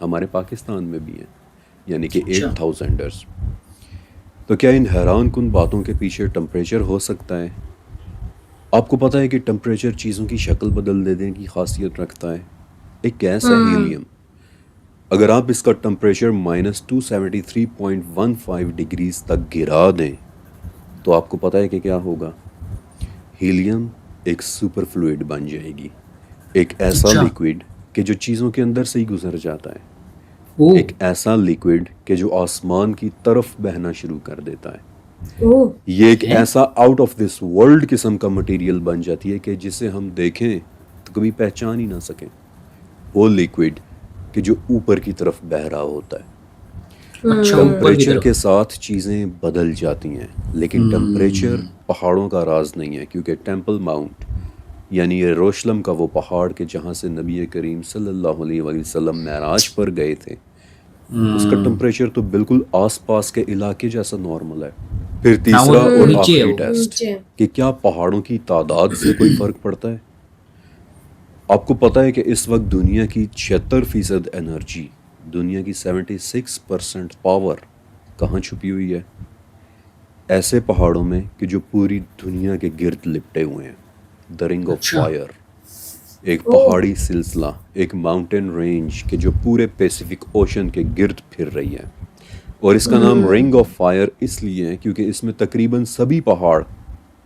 ہمارے پاکستان میں بھی ہیں، یعنی کہ اچھا 8000 تو کیا ان حیران کن باتوں کے پیچھے ٹمپریچر ہو سکتا ہے؟ آپ کو پتہ ہے کہ ٹمپریچر چیزوں کی شکل بدل دینے کی خاصیت رکھتا ہے. ایک گیس ہے ہیلیم، اگر آپ اس کا ٹمپریچر -273.15 ڈگریز تک گرا دیں تو آپ کو پتہ ہے کہ کیا ہوگا؟ ہیلیم ایک سپر فلوئڈ بن جائے گی، ایک ایسا اچھا لیکوڈ کہ جو چیزوں کے اندر سے ہی گزر جاتا ہے، او ایک ایسا لیکوڈ کہ جو آسمان کی طرف بہنا شروع کر دیتا ہے. اوہ یہ ایک ہے ایسا آؤٹ آف دس ورلڈ قسم کا مٹیریل بن جاتی ہے کہ جسے ہم دیکھیں تو کبھی پہچان ہی نہ سکیں. وہ لیکوڈ کہ جو اوپر کی طرف بہہ رہا ہوتا ہے. اچھا اوپر کی ٹمپریچر طرف. کے ساتھ چیزیں بدل جاتی ہیں، لیکن ٹمپریچر پہاڑوں کا راز نہیں ہے، کیونکہ ٹیمپل ماؤنٹ یعنی یروشلم کا وہ پہاڑ کہ جہاں سے نبی کریم صلی اللہ علیہ وآلہ وسلم معراج پر گئے تھے، اس کا ٹمپریچر تو بالکل آس پاس کے علاقے جیسا نارمل ہے. پھر ہاں وہ تیسرا اور نیچے ہے آخری وہ. ٹیسٹ نیچے کہ کیا پہاڑوں کی تعداد سے کوئی فرق پڑتا ہے؟ آپ کو پتہ ہے کہ اس وقت دنیا کی 76% انرجی، دنیا کی 76% پاور کہاں چھپی ہوئی ہے؟ ایسے پہاڑوں میں کہ جو پوری دنیا کے گرد لپٹے ہوئے ہیں. دا رنگ آف اچھا فائر، ایک اوہ پہاڑی سلسلہ، ایک ماؤنٹین رینج کہ جو پورے پیسیفک اوشن کے گرد پھر رہی ہے. اور اس کا نام رنگ آف فائر اس لیے ہے کیونکہ اس میں تقریباً سبھی پہاڑ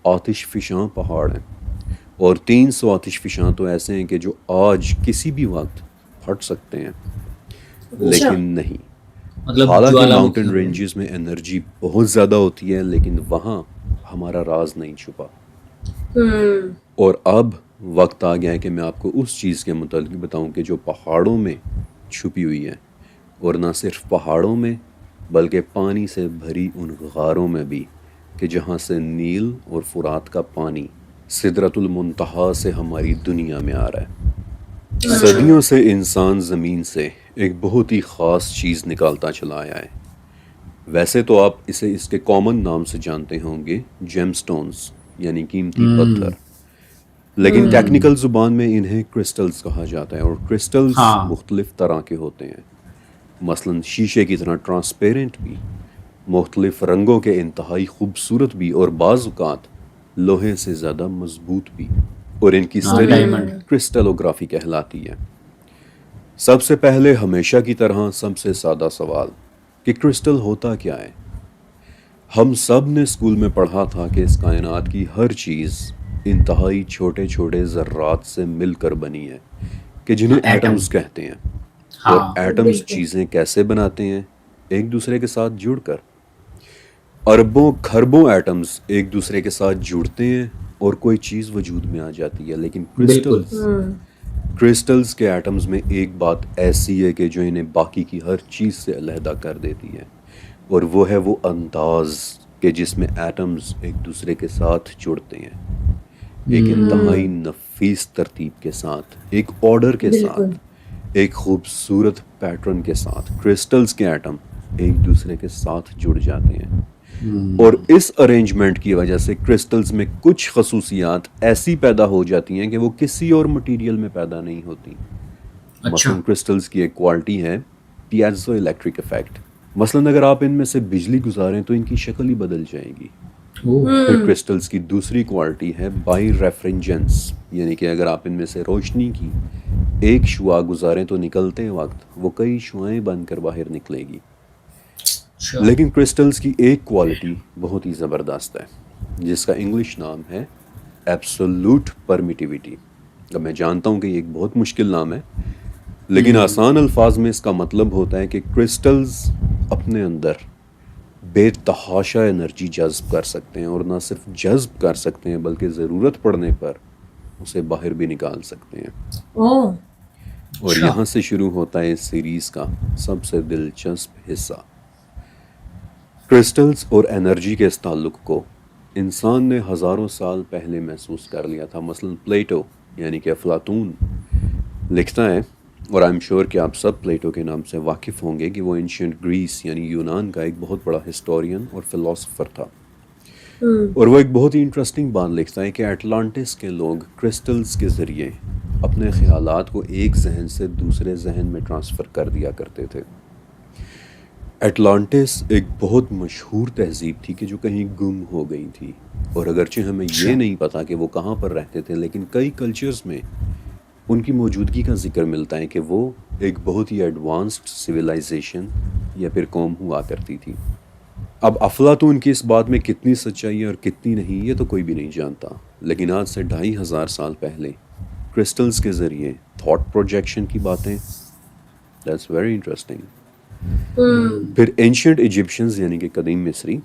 آتش فشاں پہاڑ ہیں، اور 300 آتش فشاں تو ایسے ہیں کہ جو آج کسی بھی وقت پھٹ سکتے ہیں، اچھا لیکن نہیں. مطلب حالانکہ جوالا ماؤنٹین مکھی. رینجز میں انرجی بہت زیادہ ہوتی ہے، لیکن وہاں ہمارا راز نہیں چھپا. اور اب وقت آ گیا ہے کہ میں آپ کو اس چیز کے متعلق بتاؤں کہ جو پہاڑوں میں چھپی ہوئی ہے، اور نہ صرف پہاڑوں میں بلکہ پانی سے بھری ان غاروں میں بھی کہ جہاں سے نیل اور فرات کا پانی سدرۃ المنتہا سے ہماری دنیا میں آ رہا ہے. اچھا صدیوں سے انسان زمین سے ایک بہت ہی خاص چیز نکالتا چلا آیا ہے. ویسے تو آپ اسے اس کے کامن نام سے جانتے ہوں گے، جیم سٹونز یعنی قیمتی پتھر، لیکن ٹیکنیکل زبان میں انہیں کرسٹلز کہا جاتا ہے. اور کرسٹلز ہاں مختلف طرح کے ہوتے ہیں، مثلاً شیشے کی طرح ٹرانسپیرنٹ بھی، مختلف رنگوں کے انتہائی خوبصورت بھی، اور بعض اوقات لوہے سے زیادہ مضبوط بھی. اور ان کی ہاں اسٹڈی ڈائمنڈ. کرسٹلوگرافی کہلاتی ہے. سب سے پہلے ہمیشہ کی طرح سب سے سادہ سوال کہ کرسٹل ہوتا کیا ہے؟ ہم سب نے اسکول میں پڑھا تھا کہ اس کائنات کی ہر چیز انتہائی چھوٹے چھوٹے ذرات سے مل کر بنی ہے کہ جنہیں ایٹم. ایٹمز کہتے ہیں. اور ہاں ایٹمز بالکل چیزیں کیسے بناتے ہیں؟ ایک دوسرے کے ساتھ جڑ کر. اربوں کھربوں ایٹمز ایک دوسرے کے ساتھ جڑتے ہیں اور کوئی چیز وجود میں آ جاتی ہے. لیکن بالکل. کرسٹلز کے ایٹمز میں ایک بات ایسی ہے کہ جو انہیں باقی کی ہر چیز سے علیحدہ کر دیتی ہے، اور وہ ہے وہ انداز کہ جس میں ایٹمز ایک دوسرے کے ساتھ جڑتے ہیں، ایک انتہائی نفیس ترتیب کے ساتھ، ایک آرڈر کے بالکل ساتھ، ایک خوبصورت پیٹرن کے ساتھ. کرسٹلز کے ایٹم ایک دوسرے کے ساتھ جڑ جاتے ہیں، اور اس ارینجمنٹ کی وجہ سے کرسٹلز میں کچھ خصوصیات ایسی پیدا ہو جاتی ہیں کہ وہ کسی اور مٹیریل میں پیدا نہیں ہوتی. اچھا مثلاً کرسٹلز کی ایک کوالٹی ہے پیازو الیکٹرک افیکٹ. مثلاً اگر آپ ان میں سے بجلی گزاریں تو ان کی شکل ہی بدل جائے گی. پھر کرسٹلز کی دوسری کوالٹی ہے بائی ریفرنجنس، یعنی کہ اگر آپ ان میں سے روشنی کی ایک شعاع گزاریں تو نکلتے وقت وہ کئی شعائیں بن کر باہر نکلے گی. اچھا لیکن کرسٹلز کی ایک کوالٹی بہت ہی زبردست ہے جس کا انگلش نام ہے ایبسولوٹ پرمیٹیوٹی. اب میں جانتا ہوں کہ یہ ایک بہت مشکل نام ہے، لیکن آسان الفاظ میں اس کا مطلب ہوتا ہے کہ کرسٹلز اپنے اندر بے تحاشا انرجی جذب کر سکتے ہیں، اور نہ صرف جذب کر سکتے ہیں بلکہ ضرورت پڑنے پر اسے باہر بھی نکال سکتے ہیں. اوہ اور اچھا یہاں سے شروع ہوتا ہے اس سیریز کا سب سے دلچسپ حصہ. کرسٹلز اور انرجی کے اس تعلق کو انسان نے ہزاروں سال پہلے محسوس کر لیا تھا. مثلاً پلیٹو یعنی کہ افلاطون لکھتا ہے، اور آئی ایم شیور کہ آپ سب پلیٹو کے نام سے واقف ہوں گے، کہ وہ اینشینٹ گریس یعنی یونان کا ایک بہت بڑا ہسٹورین اور فلاسفر تھا. اور وہ ایک بہت ہی انٹرسٹنگ بات لکھتا ہے کہ اٹلانٹس کے لوگ کرسٹلز کے ذریعے اپنے خیالات کو ایک ذہن سے دوسرے ذہن میں ٹرانسفر کر دیا کرتے تھے. اٹلانٹس ایک بہت مشہور تہذیب تھی کہ جو کہیں گم ہو گئی تھی، اور اگرچہ ہمیں یہ نہیں پتا کہ وہ کہاں پر رہتے تھے، لیکن کئی کلچرز میں ان کی موجودگی کا ذکر ملتا ہے کہ وہ ایک بہت ہی ایڈوانسڈ سویلائزیشن یا پھر قوم ہوا کرتی تھی. اب افلاطون کی اس بات میں کتنی سچائی ہے اور کتنی نہیں، یہ تو کوئی بھی نہیں جانتا، لیکن آج سے 2500 سال پہلے کرسٹلز کے ذریعے تھاٹ پروجیکشن کی باتیں، دیٹس ویری انٹرسٹنگ. پھر اینشنٹ ایجپشنز یعنی کہ قدیم مصری،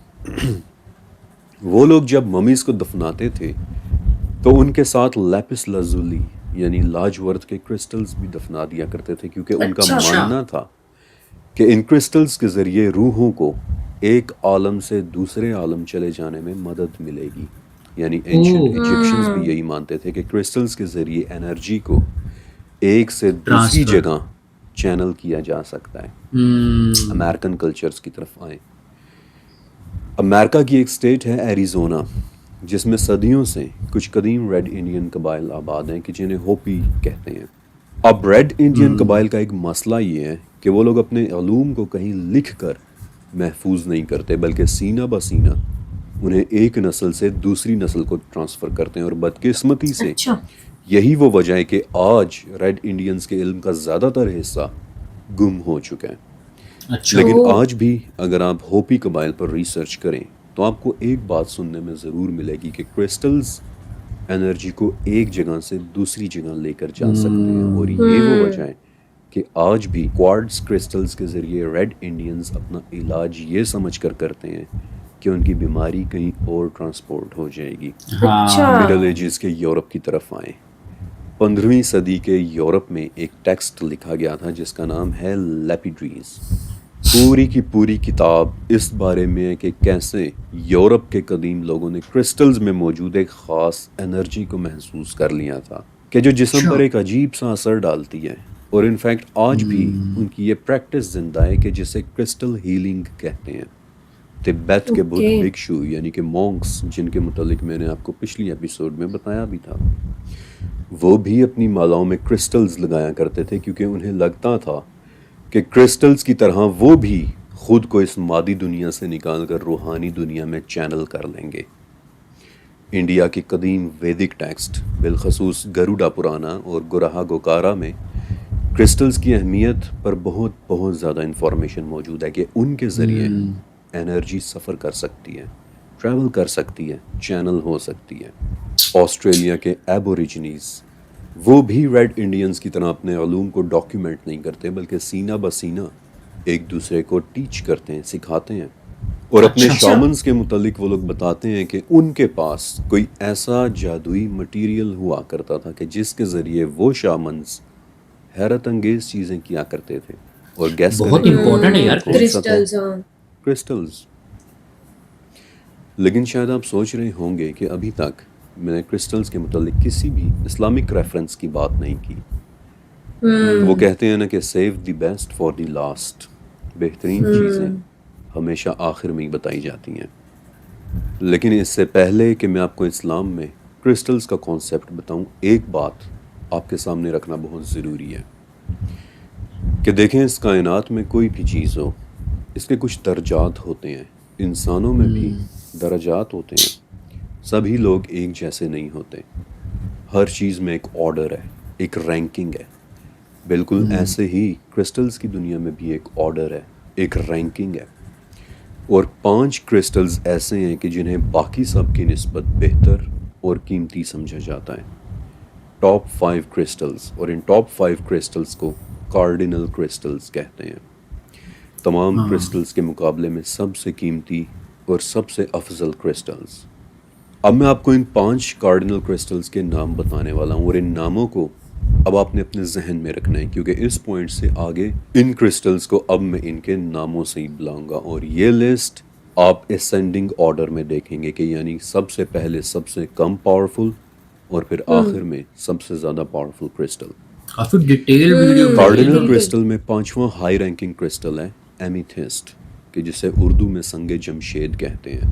وہ لوگ جب ممیز کو دفناتے تھے تو ان کے ساتھ لیپس لازولی یعنی لاجورد کے کرسٹلز بھی دفنا دیا کرتے تھے، کیونکہ ان کا ماننا تھا کہ ان کرسٹلز کے ذریعے روحوں کو ایک عالم سے دوسرے عالم چلے جانے میں مدد ملے گی. یعنی اینشنٹ ایجپشنز بھی یہی مانتے تھے کہ کرسٹلز کے ذریعے انرجی کو ایک سے دوسری جگہ چینل کیا جا سکتا ہے. امریکن کلچرز کی طرف آئیں. امریکہ کی ایک سٹیٹ ہے ایریزونا، جس میں صدیوں سے کچھ قدیم ریڈ انڈین قبائل آباد ہیں کہ جنہیں ہوپی کہتے ہیں. اب ریڈ انڈین قبائل کا ایک مسئلہ یہ ہے کہ وہ لوگ اپنے علوم کو کہیں لکھ کر محفوظ نہیں کرتے، بلکہ سینہ بہ سینہ انہیں ایک نسل سے دوسری نسل کو ٹرانسفر کرتے ہیں. اور بدقسمتی سے یہی وہ وجہ ہے کہ آج ریڈ انڈینز کے علم کا زیادہ تر حصہ گم ہو چکا ہے. لیکن آج بھی اگر آپ ہوپی قبائل پر ریسرچ کریں تو آپ کو ایک بات سننے میں ضرور ملے گی کہ کرسٹلز انرجی کو ایک جگہ سے دوسری جگہ لے کر جا سکتے ہیں. اور یہ وہ وجہ ہے کہ آج بھی کوارٹز کرسٹلز کے ذریعے ریڈ انڈینز اپنا علاج یہ سمجھ کر کرتے ہیں کہ ان کی بیماری کہیں اور ٹرانسپورٹ ہو جائے گی. مڈل ایجز کے یورپ کی طرف آئیں. 15ویں صدی کے یورپ میں ایک ٹیکسٹ لکھا گیا تھا جس کا نام ہے لیپیڈریز. پوری کی پوری کتاب اس بارے میں ہے کہ کیسے یورپ کے قدیم لوگوں نے کرسٹلز میں موجود ایک خاص انرجی کو محسوس کر لیا تھا کہ جو جسم پر ایک عجیب سا اثر ڈالتی ہے. اور انفیکٹ آج بھی ان کی یہ پریکٹس زندہ ہے کہ جسے کرسٹل ہیلنگ کہتے ہیں. تبت کے بدھ بھکشو یعنی کہ مونکس، جن کے متعلق میں نے آپ کو پچھلی ایپیسوڈ میں بتایا بھی تھا، وہ بھی اپنی مالاؤں میں کرسٹلز لگایا کرتے تھے، کیونکہ انہیں لگتا تھا کہ کرسٹلز کی طرح وہ بھی خود کو اس مادی دنیا سے نکال کر روحانی دنیا میں چینل کر لیں گے. انڈیا کے قدیم ویدک ٹیکسٹ بالخصوص گروڈا پرانا اور گرہا گوکارا میں کرسٹلز کی اہمیت پر بہت زیادہ انفارمیشن موجود ہے کہ ان کے ذریعے انرجی سفر کر سکتی ہے، ٹریول کر سکتی ہے، چینل ہو سکتی ہے. آسٹریلیا کے ایبوریجنیز وہ بھی ریڈ انڈینز کی طرح اپنے علوم کو ڈاکیومنٹ نہیں کرتے، بلکہ سینہ بہ سینہ ایک دوسرے کو ٹیچ کرتے ہیں، سکھاتے ہیں. اور اپنے شامنز کے متعلق وہ لوگ بتاتے ہیں کہ ان کے پاس کوئی ایسا جادوئی مٹیریل ہوا کرتا تھا کہ جس کے ذریعے وہ شامنز حیرت انگیز چیزیں کیا کرتے تھے. اور گیس بہت امپورٹنٹ ہے یار کرسٹلز. لیکن شاید آپ سوچ رہے ہوں گے کہ ابھی تک میں نے کرسٹلز کے متعلق کسی بھی اسلامک ریفرنس کی بات نہیں کی. وہ کہتے ہیں نا کہ save the best for the last. بہترین چیزیں ہمیشہ آخر میں ہی بتائی جاتی ہیں. لیکن اس سے پہلے کہ میں آپ کو اسلام میں کرسٹلز کا کانسیپٹ بتاؤں، ایک بات آپ کے سامنے رکھنا بہت ضروری ہے کہ دیکھیں اس کائنات میں کوئی بھی چیز ہو، اس کے کچھ درجات ہوتے ہیں. انسانوں میں بھی درجات ہوتے ہیں. سبھی لوگ ایک جیسے نہیں ہوتے. ہر چیز میں ایک آرڈر ہے، ایک رینکنگ ہے. بالکل ایسے ہی کرسٹلز کی دنیا میں بھی ایک آرڈر ہے، ایک رینکنگ ہے. اور 5 کرسٹلز ایسے ہیں کہ جنہیں باقی سب کی نسبت بہتر اور قیمتی سمجھا جاتا ہے. ٹاپ 5 کرسٹلز، اور ان ٹاپ 5 کرسٹلز کو کارڈینل کرسٹلز کہتے ہیں. تمام کرسٹلز کے مقابلے میں سب سے قیمتی اور سب سے افضل کرسٹلز. اب میں آپ کو ان 5 کارڈینل کرسٹلز کے نام بتانے والا ہوں، اور ان ناموں کو اب آپ نے اپنے ذہن میں رکھنا ہے، کیونکہ اس پوائنٹ سے آگے ان کرسٹلز کو اب میں ان کے ناموں سے ہی بلاؤں گا. اور یہ لسٹ آپ اسینڈنگ آرڈر میں دیکھیں گے کہ یعنی سب سے پہلے سب سے کم پاورفل اور پھر آخر میں سب سے زیادہ پاورفل کرسٹل. کافی ڈیٹیل ویڈیو. کارڈینل کرسٹل میں 5واں ہائی رینکنگ کرسٹل ہے ایمیتھسٹ، کہ جسے اردو میں سنگ جمشید کہتے ہیں.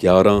11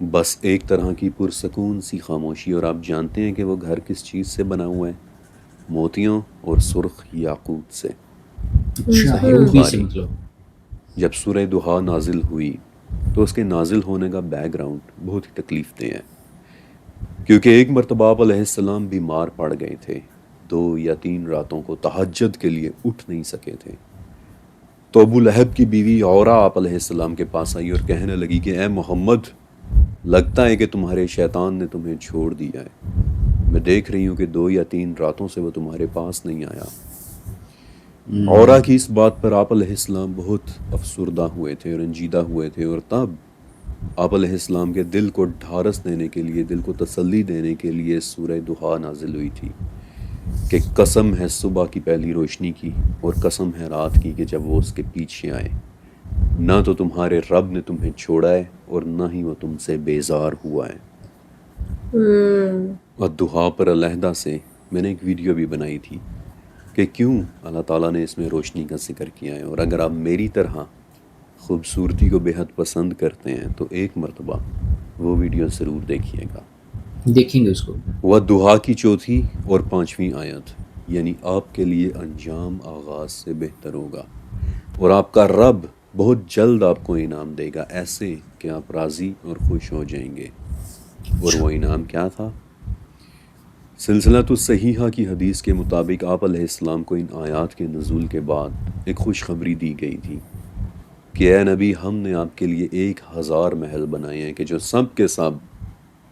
بس ایک طرح کی پرسکون سی خاموشی، اور آپ جانتے ہیں کہ وہ گھر کس چیز سے بنا ہوا ہے؟ موتیوں اور سرخ یاقوت سے۔ اچھا صحیح وہ بھی سے بخاری۔ مطلب جب سورہ دہا نازل ہوئی تو اس کے نازل ہونے کا بیک گراؤنڈ بہت ہی تکلیف دہ ہے، کیونکہ ایک مرتبہ آپ علیہ السلام بیمار پڑ گئے تھے، 2 یا 3 راتوں کو تہجد کے لیے اٹھ نہیں سکے تھے۔ تو ابو لہب کی بیوی عورہ آپ علیہ السلام کے پاس آئی اور کہنے لگی کہ اے محمد، لگتا ہے کہ تمہارے شیطان نے تمہیں چھوڑ دیا ہے، میں دیکھ رہی ہوں کہ 2 یا 3 راتوں سے وہ تمہارے پاس نہیں آیا۔ عورہ کی اس بات پر آپ علیہ السلام بہت افسردہ ہوئے تھے، رنجیدہ ہوئے تھے، اور تب آپ علیہ السلام کے دل کو ڈھارس دینے کے لیے، دل کو تسلی دینے کے لیے سورہ دہا نازل ہوئی تھی کہ قسم ہے صبح کی پہلی روشنی کی اور قسم ہے رات کی کہ جب وہ اس کے پیچھے آئے، نہ تو تمہارے رب نے تمہیں چھوڑا ہے اور نہ ہی وہ تم سے بیزار ہوا ہے۔ اور دہا پر علیحدہ سے میں نے ایک ویڈیو بھی بنائی تھی کہ کیوں اللہ تعالیٰ نے اس میں روشنی کا ذکر کیا ہے، اور اگر آپ میری طرح خوبصورتی کو بے حد پسند کرتے ہیں تو ایک مرتبہ وہ ویڈیو ضرور دیکھیے گا۔ دیکھیں گے اس کو۔ وَالضُّحَا کی 4 اور 5 آیت، یعنی آپ کے لیے انجام آغاز سے بہتر ہوگا، اور آپ کا رب بہت جلد آپ کو انعام دے گا، ایسے کہ آپ راضی اور خوش ہو جائیں گے۔ اور وہ انعام کیا تھا؟ سلسلۃ الصحیحہ کی حدیث کے مطابق آپ علیہ السلام کو ان آیات کے نزول کے بعد ایک خوشخبری دی گئی تھی کہ اے نبی، ہم نے آپ کے لیے 1000 محل بنائے ہیں کہ جو سب کے سب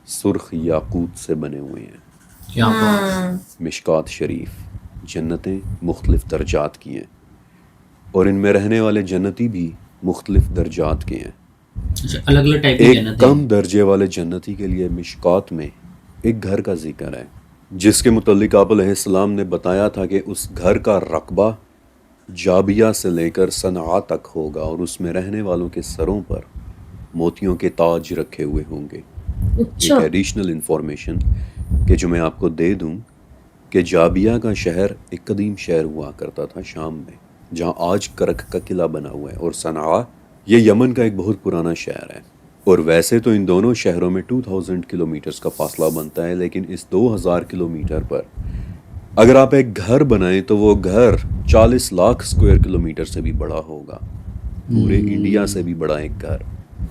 سرخ یاقوت سے بنے ہوئے ہیں۔ کیا بات، مشکات شریف، جنتیں مختلف درجات کی ہیں، اور ان میں رہنے والے جنتی بھی مختلف درجات کے ہیں۔ اچھا الگ الگ ٹائپ کی ایک جنت کم درجے والے جنتی کے لیے مشکات میں ایک گھر کا ذکر ہے، جس کے متعلق آپ علیہ السلام نے بتایا تھا کہ اس گھر کا رقبہ جابیہ سے لے کر صنعاء تک ہوگا، اور اس میں رہنے والوں کے سروں پر موتیوں کے تاج رکھے ہوئے ہوں گے۔ ایک ایڈیشنل انفارمیشن کہ جو میں آپ کو دے دوں کہ جابیہ کا شہر ایک قدیم شہر ہوا کرتا تھا شام میں، جہاں آج کرک کا قلعہ بنا ہوا ہے، اور صنعاء یہ یمن کا ایک بہت پرانا شہر ہے۔ اور ویسے تو ان دونوں شہروں میں 2000 کلومیٹرز کا فاصلہ بنتا ہے، لیکن اس 2000 کلومیٹر پر اگر آپ ایک گھر بنائیں تو وہ گھر 40 لاکھ اسکوائر کلومیٹر سے بھی بڑا ہوگا، پورے انڈیا سے بھی بڑا ایک گھر۔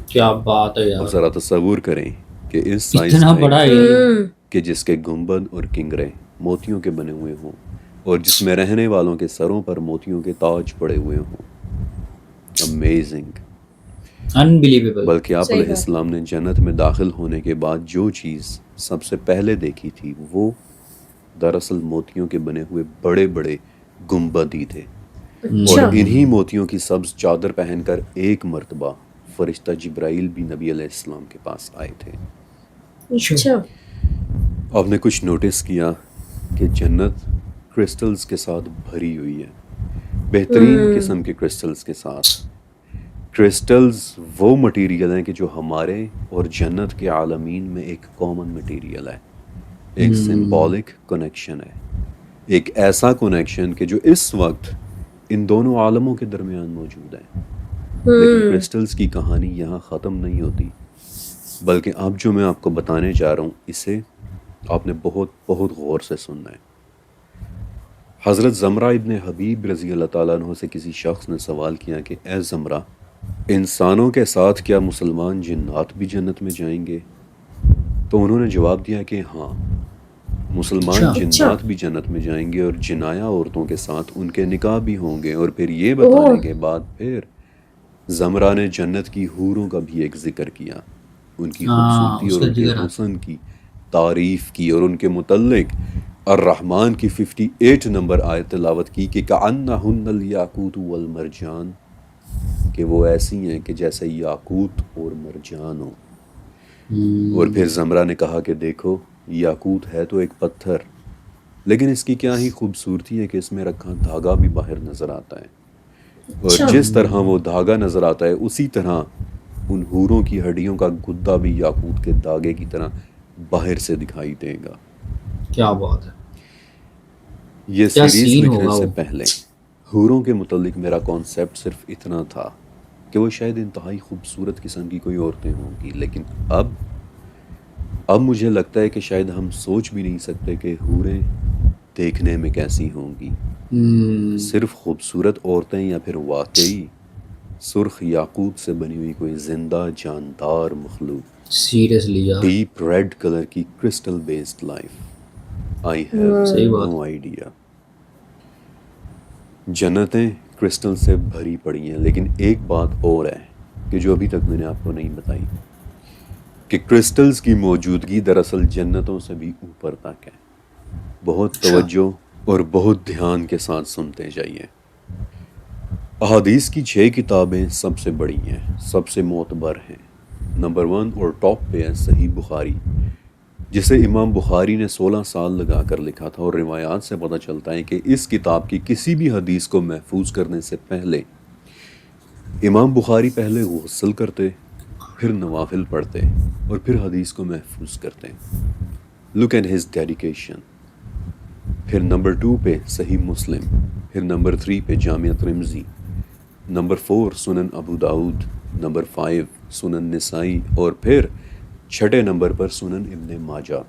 کیا بات ہے اور یار، ذرا تصور کریں کہ اس سائز اتنا کا بڑا ایک ہے گھر کہ جس کے گنبد اور کنگرے موتیوں کے بنے ہوئے ہوں، اور جس میں رہنے والوں کے سروں پر موتیوں کے تاج پڑے ہوئے ہوں۔ امیزنگ۔ انبلیویبل۔ بلکہ آپ علیہ السلام نے جنت میں داخل ہونے کے بعد جو چیز سب سے پہلے دیکھی تھی وہ دراصل موتیوں کے بنے ہوئے بڑے بڑے گنبد ہی تھے، اور انہی موتیوں کی سبز چادر پہن کر ایک مرتبہ فرشتہ جبرائیل بھی نبی علیہ السلام کے پاس آئے تھے۔ اچھا آپ نے کچھ نوٹس کیا کہ جنت کرسٹلز کے ساتھ بھری ہوئی ہے، بہترین قسم کے کرسٹلز کے ساتھ۔ کرسٹلز وہ مٹیریل ہیں کہ جو ہمارے اور جنت کے عالمین میں ایک کامن مٹیریل ہے، ایک سمبولک کنیکشن ہے، ایک ایسا کنیکشن کہ جو اس وقت ان دونوں عالموں کے درمیان موجود ہے۔ لیکن کرسٹلز کی کہانی یہاں ختم نہیں ہوتی، بلکہ اب جو میں آپ کو بتانے جا رہا ہوں اسے آپ نے بہت بہت غور سے سننا ہے۔ حضرت زمرہ ابن حبیب رضی اللہ تعالیٰ عنہ سے کسی شخص نے سوال کیا کہ اے زمرہ، انسانوں کے ساتھ کیا مسلمان جنات بھی جنت میں جائیں گے؟ تو انہوں نے جواب دیا کہ ہاں، مسلمان جنات بھی جنت میں جائیں گے، اور جنایا عورتوں کے ساتھ ان کے نکاح بھی ہوں گے۔ اور پھر یہ بتانے کے بعد پھر زمرہ نے جنت کی حوروں کا بھی ایک ذکر کیا، ان کی خوبصورتی اور ان کے حسن کی تعریف کی، اور ان کے متعلق الرحمن کی 58 نمبر آیت تلاوت کی کہ کأنہن الیاقوت والمرجان، کہ وہ ایسی ہیں کہ جیسے یاقوت اور مرجان ہو۔ اور پھر زمرہ نے کہا کہ دیکھو، یاقوت ہے تو ایک پتھر، لیکن اس کی کیا ہی خوبصورتی ہے کہ اس میں رکھا دھاگا بھی باہر نظر آتا ہے، اور جس طرح وہ دھاگا نظر آتا ہے اسی طرح ان حوروں کی ہڈیوں کا گدا بھی یاقوت کے دھاگے کی طرح باہر سے دکھائی دے گا۔ کیا بات ہے، یہ سیریز لکھنے سے پہلے حوروں کے متعلق میرا کانسیپٹ صرف اتنا تھا کہ وہ شاید انتہائی خوبصورت قسم کی کوئی عورتیں ہوں گی، لیکن اب مجھے لگتا ہے کہ شاید ہم سوچ بھی نہیں سکتے کہ حوریں دیکھنے میں کیسی ہوں گی. صرف خوبصورت عورتیں یا پھر واقعی سرخ یاقوت سے بنی ہوئی کوئی زندہ جاندار مخلوق، سیریسلی یار، ڈیپ ریڈ کلر کی کرسٹل بیسڈ لائف. آئی صحیح ہیو بات. No idea. جنتیں کرسٹل سے بھری پڑی ہیں، لیکن ایک بات اور ہے کہ جو ابھی تک میں نے آپ کو نہیں بتائی، کہ کرسٹلز کی موجودگی دراصل جنتوں سے بھی اوپر تک ہے. بہت توجہ اور بہت دھیان کے ساتھ سنتے جائیے. احادیث کی 6 کتابیں سب سے بڑی ہیں، سب سے معتبر ہیں. نمبر 1 اور ٹاپ پہ ہے صحیح بخاری، جسے امام بخاری نے 16 سال لگا کر لکھا تھا، اور روایات سے پتہ چلتا ہے کہ اس کتاب کی کسی بھی حدیث کو محفوظ کرنے سے پہلے امام بخاری پہلے غسل کرتے، پھر نوافل پڑھتے اور پھر حدیث کو محفوظ کرتے. Look at his dedication. پھر نمبر 2 پہ صحیح مسلم، پھر نمبر 3 پہ جامع ترمذی، نمبر 4 سنن ابو داؤد، نمبر 5 سنن نسائی، اور پھر 6 نمبر پر سنن ابن ماجہ.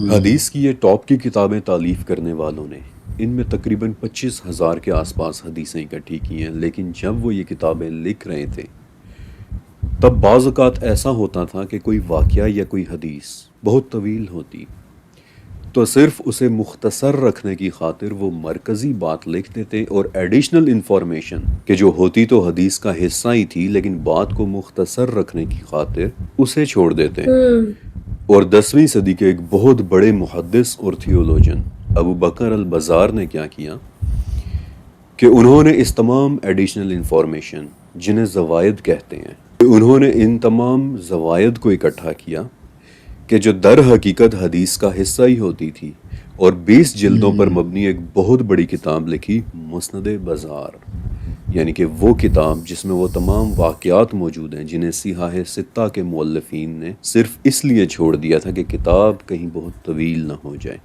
حدیث کی یہ ٹاپ کی کتابیں تالیف کرنے والوں نے ان میں تقریباً 25,000 کے آس پاس حدیثیں اکٹھی کی ہیں. لیکن جب وہ یہ کتابیں لکھ رہے تھے تب بعض اوقات ایسا ہوتا تھا کہ کوئی واقعہ یا کوئی حدیث بہت طویل ہوتی، تو صرف اسے مختصر رکھنے کی خاطر وہ مرکزی بات لکھ دیتے، اور ایڈیشنل انفارمیشن کہ جو ہوتی تو حدیث کا حصہ ہی تھی لیکن بات کو مختصر رکھنے کی خاطر اسے چھوڑ دیتے. اور 10ویں صدی کے ایک بہت بڑے محدث اور تھیولوجن ابو بکر البزار نے کیا کیا کہ انہوں نے اس تمام ایڈیشنل انفارمیشن، جنہیں زوائد کہتے ہیں، انہوں نے ان تمام زوائد کو اکٹھا کیا کہ جو در حقیقت حدیث کا حصہ ہی ہوتی تھی، اور 20 جلدوں پر مبنی ایک بہت بڑی کتاب لکھی، مسند بزار. یعنی کہ وہ کتاب جس میں وہ تمام واقعات موجود ہیں جنہیں صحاح ستہ کے مؤلفین نے صرف اس لیے چھوڑ دیا تھا کہ کتاب کہیں بہت طویل نہ ہو جائے.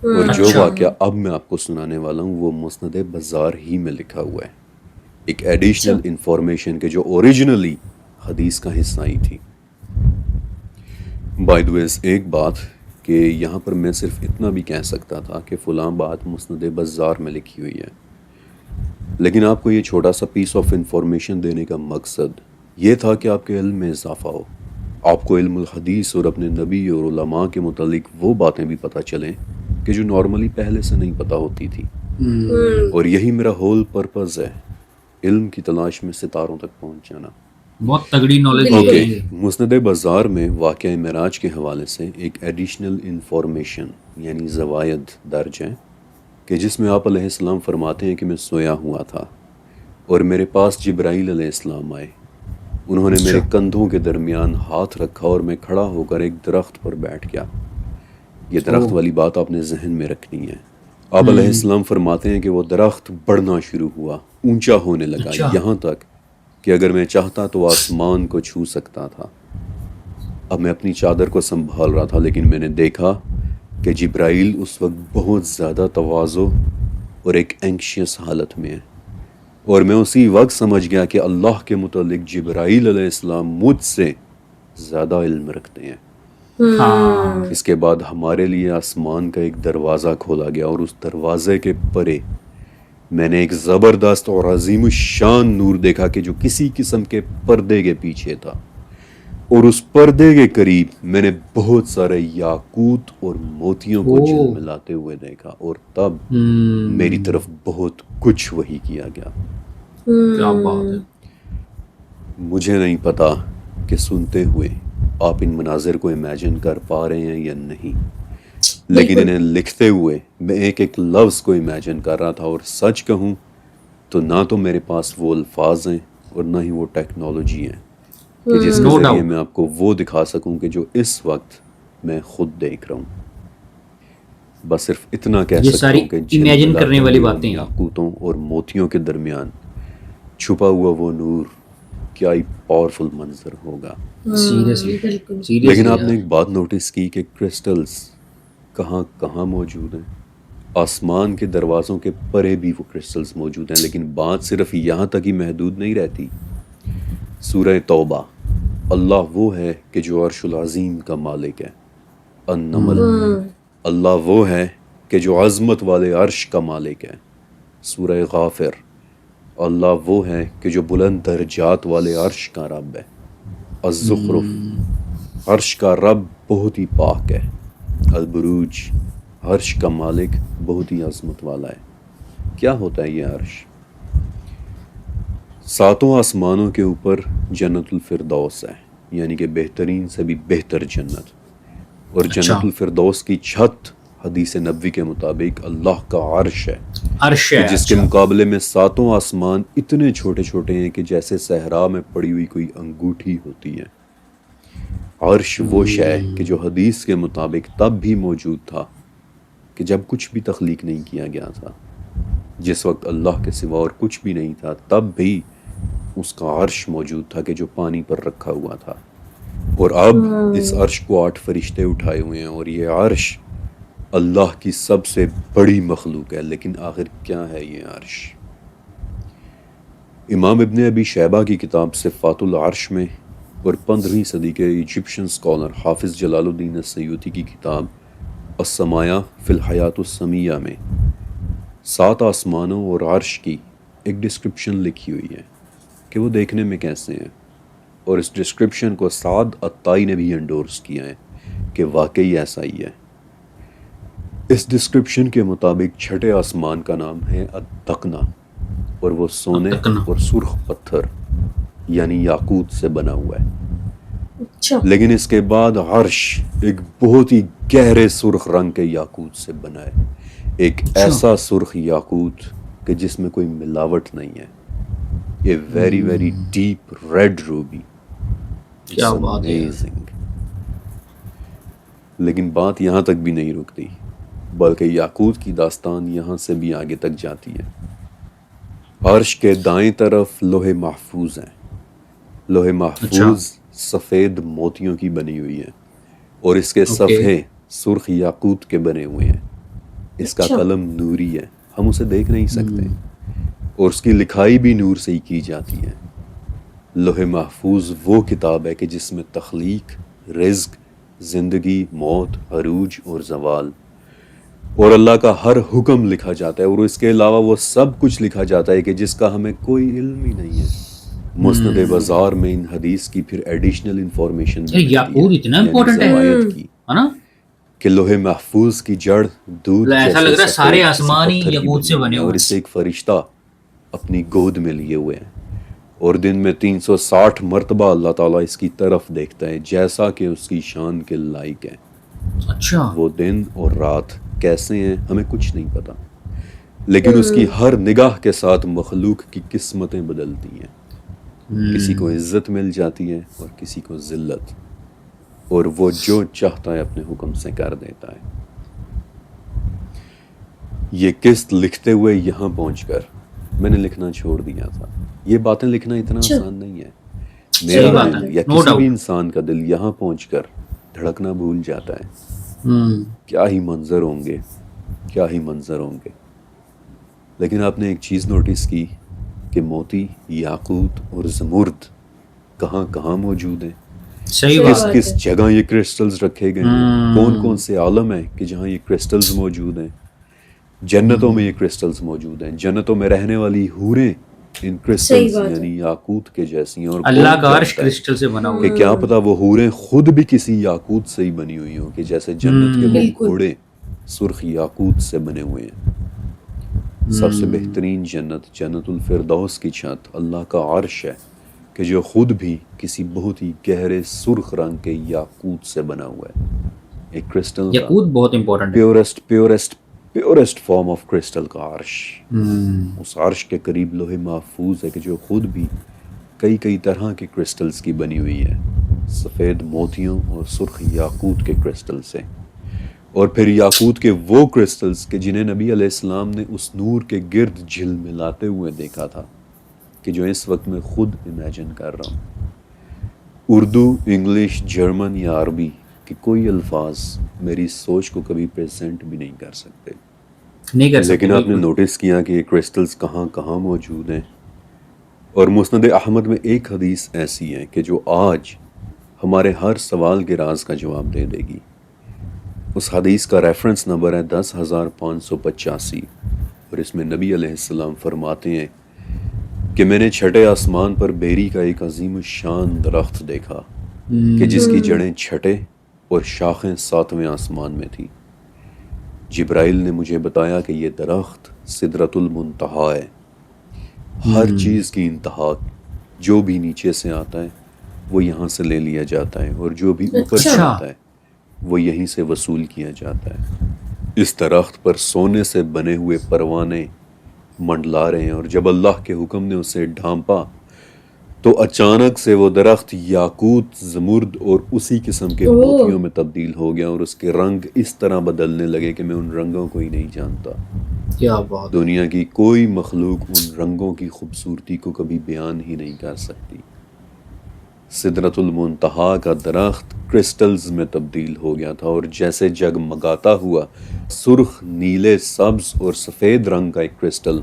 اور جو واقعہ اب میں آپ کو سنانے والا ہوں وہ مسند بزار ہی میں لکھا ہوا ہے، ایک ایڈیشنل انفارمیشن کے جو اوریجنلی حدیث کا حصہ ہی تھی. بائی دا ویز ایک بات کہ یہاں پر میں صرف اتنا بھی کہہ سکتا تھا کہ فلاں بات مسند بزار میں لکھی ہوئی ہے، لیکن آپ کو یہ چھوٹا سا پیس آف انفارمیشن دینے کا مقصد یہ تھا کہ آپ کے علم میں اضافہ ہو، آپ کو علم الحدیث اور اپنے نبی اور علماء کے متعلق وہ باتیں بھی پتہ چلیں کہ جو نارملی پہلے سے نہیں پتہ ہوتی تھی. اور یہی میرا ہول پرپز ہے، علم کی تلاش میں ستاروں تک پہنچ جانا. بہت تگڑی نالج اوکے، ہے. مسند بزار میں واقعہ معراج کے حوالے سے ایک ایڈیشنل انفارمیشن یعنی زوائد درج ہیں کہ جس میں آپ علیہ السلام فرماتے ہیں کہ میں سویا ہوا تھا اور میرے پاس جبرائیل علیہ السلام آئے. انہوں نے میرے کندھوں کے درمیان ہاتھ رکھا اور میں کھڑا ہو کر ایک درخت پر بیٹھ گیا. یہ درخت والی بات آپ نے ذہن میں رکھنی ہے. آپ علیہ السلام فرماتے ہیں کہ وہ درخت بڑھنا شروع ہوا، اونچا ہونے لگا، یہاں تک کہ اگر میں چاہتا تو آسمان کو چھو سکتا تھا. اب میں اپنی چادر کو سنبھال رہا تھا، لیکن میں نے دیکھا کہ جبرائیل اس وقت بہت زیادہ تواضع اور ایک اینکشیس حالت میں ہے، اور میں اسی وقت سمجھ گیا کہ اللہ کے متعلق جبرائیل علیہ السلام مجھ سے زیادہ علم رکھتے ہیں. اس کے بعد ہمارے لیے آسمان کا ایک دروازہ کھولا گیا، اور اس دروازے کے پرے میں نے ایک زبردست اور عظیم الشان نور دیکھا کہ جو کسی قسم کے پردے کے پیچھے تھا، اور اس پردے کے قریب میں نے بہت سارے یاقوت اور موتیوں کو جھلملاتے ہوئے دیکھا، اور تب میری طرف بہت کچھ وحی کیا گیا. کیا بات ہے. مجھے نہیں پتا کہ سنتے ہوئے آپ ان مناظر کو امیجن کر پا رہے ہیں یا نہیں، لیکن انہیں لکھتے ہوئے میں ایک ایک لفظ کو امیجن کر رہا تھا. اور سچ کہوں تو نہ تو میرے پاس وہ الفاظ ہیں اور نہ ہی وہ ٹیکنالوجی ہے کہ جس کے ذریعے میں آپ کو وہ دکھا سکوں کہ جو اس وقت میں خود دیکھ رہا ہوں. بس صرف اتنا کہہ سکتا ہوں کہ امیجن کرنے والی باتیں، یاقوتوں اور موتیوں کے درمیان چھپا ہوا وہ نور کیا ہی پاورفل منظر ہوگا. سیریسلی. لیکن آپ نے ایک بات نوٹس کی کہ کرسٹلز کہاں کہاں موجود ہیں. آسمان کے دروازوں کے پرے بھی وہ کرسٹلز موجود ہیں، لیکن بات صرف یہاں تک ہی محدود نہیں رہتی. سورہ توبہ. اللہ وہ ہے کہ جو عرش العظیم کا مالک ہے. النمل. اللہ وہ ہے کہ جو عظمت والے عرش کا مالک ہے. سورہ غافر. اللہ وہ ہے کہ جو بلند درجات والے عرش کا رب ہے. الزخرف. عرش کا رب بہت ہی پاک ہے. البروج. عرش کا مالک بہت ہی عظمت والا ہے. کیا ہوتا ہے یہ عرش؟ 7 آسمانوں کے اوپر جنت الفردوس ہے، یعنی کہ بہترین سے بھی بہتر جنت. اور جنت الفردوس کی چھت حدیث نبوی کے مطابق اللہ کا عرش ہے، عرش کہ ہے. جس کے مقابلے میں 7 آسمان اتنے چھوٹے چھوٹے ہیں کہ جیسے صحرا میں پڑی ہوئی کوئی انگوٹھی ہوتی ہے. عرش وہ شے کہ جو حدیث کے مطابق تب بھی موجود تھا کہ جب کچھ بھی تخلیق نہیں کیا گیا تھا. جس وقت اللہ کے سوا اور کچھ بھی نہیں تھا تب بھی اس کا عرش موجود تھا کہ جو پانی پر رکھا ہوا تھا. اور اب اس عرش کو 8 فرشتے اٹھائے ہوئے ہیں، اور یہ عرش اللہ کی سب سے بڑی مخلوق ہے. لیکن آخر کیا ہے یہ عرش؟ امام ابن ابی شیبہ کی کتاب صفات العرش میں اور 15ویں صدی کے ایجپشن اسکالر حافظ جلال الدین السیوطی کی کتاب السمایا فی الحیات السمیہ میں 7 آسمانوں اور عرش کی ایک ڈسکرپشن لکھی ہوئی ہے کہ وہ دیکھنے میں کیسے ہیں. اور اس ڈسکرپشن کو سعد عطائی نے بھی انڈورس کیا ہے کہ واقعی ایسا ہی ہے. اس ڈسکرپشن کے مطابق 6 آسمان کا نام ہے الدقنا، اور وہ سونے اور سرخ پتھر یعنی یاقوت سے بنا ہوا ہے. اچھا. لیکن اس کے بعد عرش ایک بہت ہی گہرے سرخ رنگ کے یاقوت سے بنا ہے. ایک ایسا سرخ یاقوت کہ جس میں کوئی ملاوٹ نہیں ہے. یہ very very deep red ruby. کیا بات ہے. لیکن بات یہاں تک بھی نہیں رکتی، بلکہ یاقوت کی داستان یہاں سے بھی آگے تک جاتی ہے. عرش کے دائیں طرف لوح محفوظ ہے. لوح محفوظ سفید موتیوں کی بنی ہوئی ہے، اور اس کے صفحے سرخ یاقوت کے بنے ہوئے ہیں. اس کا قلم نوری ہے، ہم اسے دیکھ نہیں سکتے، اور اس کی لکھائی بھی نور سے ہی کی جاتی ہے. لوح محفوظ وہ کتاب ہے کہ جس میں تخلیق، رزق، زندگی، موت، عروج اور زوال اور اللہ کا ہر حکم لکھا جاتا ہے. اور اس کے علاوہ وہ سب کچھ لکھا جاتا ہے کہ جس کا ہمیں کوئی علم ہی نہیں ہے. مسند بازار میں ان حدیث کی پھر ایڈیشنل انفارمیشن یاقوت اتنا امپورٹنٹ ہے نا کہ لوح محفوظ کی جڑ دودھ ایسا لگ رہا ہے سارے آسمان ہی یاقوت سے بنے ہوئے ہیں. اور اسے ایک فرشتہ اپنی گود میں لیے ہوئے ہیں، اور دن میں 360 مرتبہ اللہ تعالیٰ اس کی طرف دیکھتا ہے جیسا کہ اس کی شان کے لائق ہے. اچھا. وہ دن اور رات کیسے ہیں ہمیں کچھ نہیں پتا، لیکن اس کی ہر نگاہ کے ساتھ مخلوق کی قسمتیں بدلتی ہیں. کسی کو عزت مل جاتی ہے اور کسی کو ذلت، اور وہ جو چاہتا ہے اپنے حکم سے کر دیتا ہے. یہ قسط لکھتے ہوئے یہاں پہنچ کر میں نے لکھنا چھوڑ دیا تھا. یہ باتیں لکھنا اتنا آسان نہیں ہے. میرا دل یا کسی بھی انسان کا دل یہاں پہنچ کر دھڑکنا بھول جاتا ہے. کیا ہی منظر ہوں گے، کیا ہی منظر ہوں گے. لیکن آپ نے ایک چیز نوٹس کی کہ موتی، یاقوت اور زمرد کہاں کہاں موجود ہیں. کس کس جگہ یہ کرسٹلز رکھے گئے ہیں. کون کون سے عالم ہیں کہ جہاں یہ کرسٹلز موجود ہیں. جنتوں میں یہ کرسٹلز موجود ہیں. جنتوں میں رہنے والی حوریں ان کرسٹلز یعنی یاقوت کے جیسی ہیں. اور اللہ کا عرش کرسٹل سے بنا ہوا کہ کیا پتا وہ حوریں خود بھی کسی یاقوت سے ہی بنی ہوئی ہوں، کہ جیسے جنت کے وہ گھوڑے سرخ یاقوت سے بنے ہوئے ہیں. سب سے بہترین جنت، جنت الفردوس کی چھت اللہ کا عرش ہے کہ جو خود بھی کسی بہت ہی گہرے سرخ رنگ کے یاقوت سے بنا ہوا ہے. ایک کرسٹل، یاقوت بہت امپورٹنٹ ہے. پیورسٹ فارم آف کرسٹل کا عرش. اس عرش کے قریب لوح محفوظ ہے کہ جو خود بھی کئی طرح کے کرسٹلز کی بنی ہوئی ہے، سفید موتیوں اور سرخ یاقوت کے کرسٹل سے. اور پھر یاقوت کے وہ کرسٹلز کہ جنہیں نبی علیہ السلام نے اس نور کے گرد جھل ملاتے ہوئے دیکھا تھا، کہ جو اس وقت میں خود امیجن کر رہا ہوں. اردو، انگلش، جرمن یا عربی کہ کوئی الفاظ میری سوچ کو کبھی پریزنٹ بھی نہیں کر سکتے. لیکن آپ نے نوٹس کیا کہ یہ کرسٹلز کہاں کہاں موجود ہیں. اور مسند احمد میں ایک حدیث ایسی ہے کہ جو آج ہمارے ہر سوال کے راز کا جواب دے دے گی. اس حدیث کا ریفرنس نمبر ہے 10,585 اور اس میں نبی علیہ السلام فرماتے ہیں کہ میں نے چھٹے آسمان پر بیری کا ایک عظیم الشان درخت دیکھا کہ جس کی جڑیں چھٹے اور شاخیں 7ویں آسمان میں تھی. جبرائیل نے مجھے بتایا کہ یہ درخت سدرۃ المنتہا ہے. ہر چیز کی انتہا جو بھی نیچے سے آتا ہے وہ یہاں سے لے لیا جاتا ہے اور جو بھی اوپر سے آتا ہے وہ یہیں سے وصول کیا جاتا ہے. اس درخت پر سونے سے بنے ہوئے پروانے منڈلا رہے ہیں اور جب اللہ کے حکم نے اسے ڈھانپا تو اچانک سے وہ درخت یاقوت، زمرد اور اسی قسم کے موتیوں میں تبدیل ہو گیا اور اس کے رنگ اس طرح بدلنے لگے کہ میں ان رنگوں کو ہی نہیں جانتا. کیا بات. دنیا کی کوئی مخلوق ان رنگوں کی خوبصورتی کو کبھی بیان ہی نہیں کر سکتی. سدرۃ المنتہا کا درخت کرسٹلز میں تبدیل ہو گیا تھا اور جیسے جگمگاتا ہوا سرخ، نیلے، سبز اور سفید رنگ کا ایک کرسٹل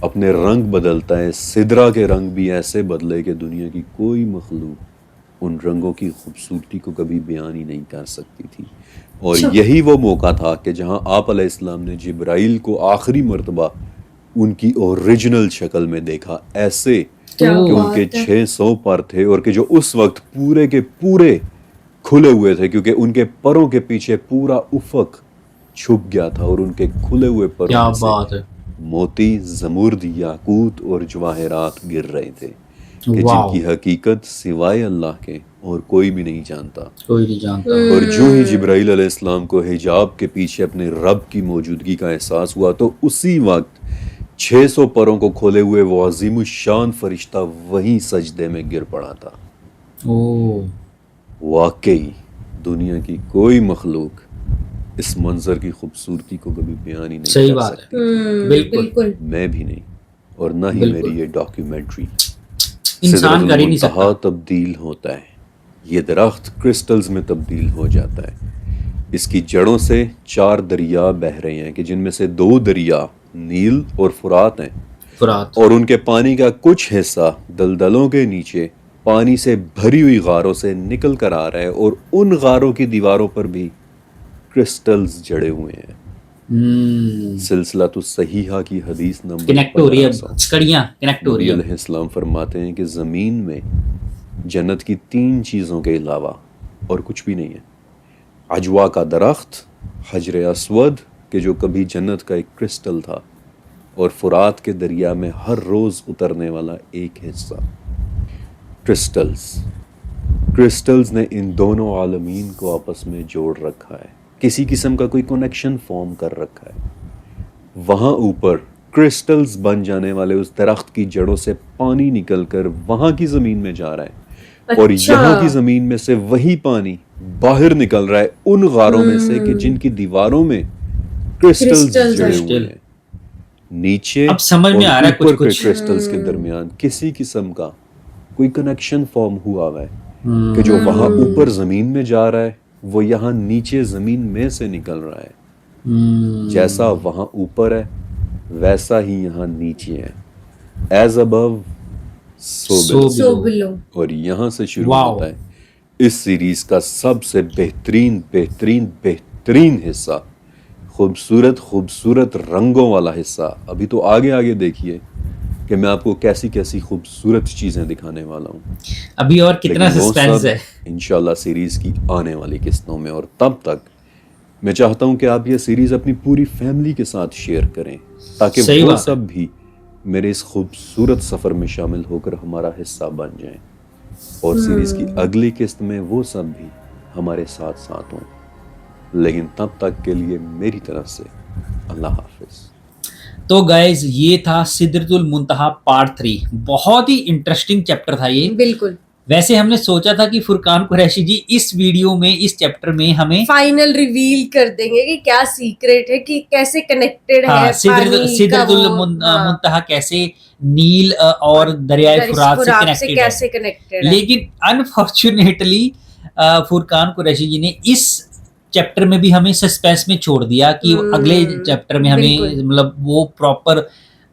اپنے رنگ بدلتا ہے، سدرا کے رنگ بھی ایسے بدلے کہ دنیا کی کوئی مخلوق ان رنگوں کی خوبصورتی کو کبھی بیان ہی نہیں کر سکتی تھی. اور یہی وہ موقع تھا کہ جہاں آپ علیہ السلام نے جبرائیل کو آخری مرتبہ ان کی اوریجنل شکل میں دیکھا، ایسے کہ ان کے 600 پر تھے اور کہ جو اس وقت پورے کے پورے کھلے ہوئے تھے کیونکہ ان کے پروں کے پیچھے پورا افق چھپ گیا تھا اور ان کے کھلے ہوئے پروں سے موتی، زمرد، یاقوت اور جواہرات گر رہے تھے کہ جن کی حقیقت سوائے اللہ کے اور کوئی بھی نہیں جانتا. اور جو ہی جبرائیل علیہ السلام کو حجاب کے پیچھے اپنے رب کی موجودگی کا احساس ہوا تو اسی وقت 600 پروں کو کھولے ہوئے وہ عظیم الشان فرشتہ وہیں سجدے میں گر پڑا تھا. واقعی دنیا کی کوئی مخلوق اس منظر کی خوبصورتی کو کبھی بیان ہی نہیں کر سکتی. بالکل میں بھی نہیں اور نہ ہی میری یہ ڈاکیومنٹری. انسان کر ہی نہیں سکتا. تبدیل ہوتا ہے، یہ درخت کرسٹلز میں تبدیل ہو جاتا ہے. اس کی جڑوں سے 4 دریا بہ رہے ہیں کہ جن میں سے 2 دریا نیل اور فرات ہیں اور ان کے پانی کا کچھ حصہ دلدلوں کے نیچے پانی سے بھری ہوئی غاروں سے نکل کر آ رہا ہے اور ان غاروں کی دیواروں پر بھی کرسٹلز جڑے ہوئے ہیں. سلسلۃ الصحیحہ کی حدیث نمبر 1500 نبی علیہ السلام فرماتے ہیں کہ زمین میں جنت کی 3 چیزوں کے علاوہ اور کچھ بھی نہیں ہے. عجوا کا درخت، حجر اسود کہ جو کبھی جنت کا ایک کرسٹل تھا، اور فرات کے دریا میں ہر روز اترنے والا ایک حصہ. کرسٹلز نے ان دونوں عالمین کو آپس میں جوڑ رکھا ہے، کسی قسم کا کوئی کنیکشن فارم کر رکھا ہے. وہاں اوپر کرسٹلز بن جانے والے اس درخت کی جڑوں سے پانی نکل کر وہاں کی زمین میں جا رہا ہے اور یہاں کی زمین میں سے وہی پانی باہر نکل رہا ہے ان غاروں میں سے کہ جن کی دیواروں میں کرسٹلز جڑے ہوئے ہیں. نیچے اب سمجھ میں آ رہا ہے اوپر کے کرسٹلز کے درمیان کسی قسم کا کوئی کنیکشن فارم ہوا ہوا ہے کہ جو وہاں اوپر زمین میں جا رہا ہے وہ یہاں نیچے زمین میں سے نکل رہا ہے. جیسا وہاں اوپر ہے ویسا ہی یہاں نیچے ہے. ایز ابو سو بلو. اور یہاں سے شروع ہوتا ہے اس سیریز کا سب سے بہترین حصہ، خوبصورت رنگوں والا حصہ. ابھی تو آگے دیکھیے کہ میں آپ کو کیسی خوبصورت چیزیں دکھانے والا ہوں. ابھی اور کتنا سسپینس ہے انشاءاللہ سیریز کی آنے والی قسطوں میں. اور تب تک میں چاہتا ہوں کہ آپ یہ سیریز اپنی پوری فیملی کے ساتھ شیئر کریں تاکہ وہ سب بھی میرے اس خوبصورت سفر میں شامل ہو کر ہمارا حصہ بن جائیں اور سیریز کی اگلی قسط میں وہ سب بھی ہمارے ساتھ ہوں. لیکن تب تک کے لیے میری طرف سے اللہ حافظ. تو گائز یہ تھا سدرۃ المنتہا پارٹ 3. بہت ہی انٹرسٹنگ چیپٹر تھا یہ. بالکل. ویسے ہم نے سوچا تھا کہ فرقان قریشی جی اس ویڈیو میں اس چیپٹر میں ہمیں فائنل ریویل کر دیں گے کہ کیا سیکریٹ ہے، کہ کیسے کنیکٹڈ ہے سدرۃ المنتہا کیسے نیل اور دریائے فرات سے کنیکٹڈ ہے. لیکن انفارچونیٹلی فرقان قریشی جی نے اس چیپٹر میں بھی ہمیں سسپینس میں چھوڑ دیا کہ اگلے چیپٹر میں ہمیں مطلب وہ پراپر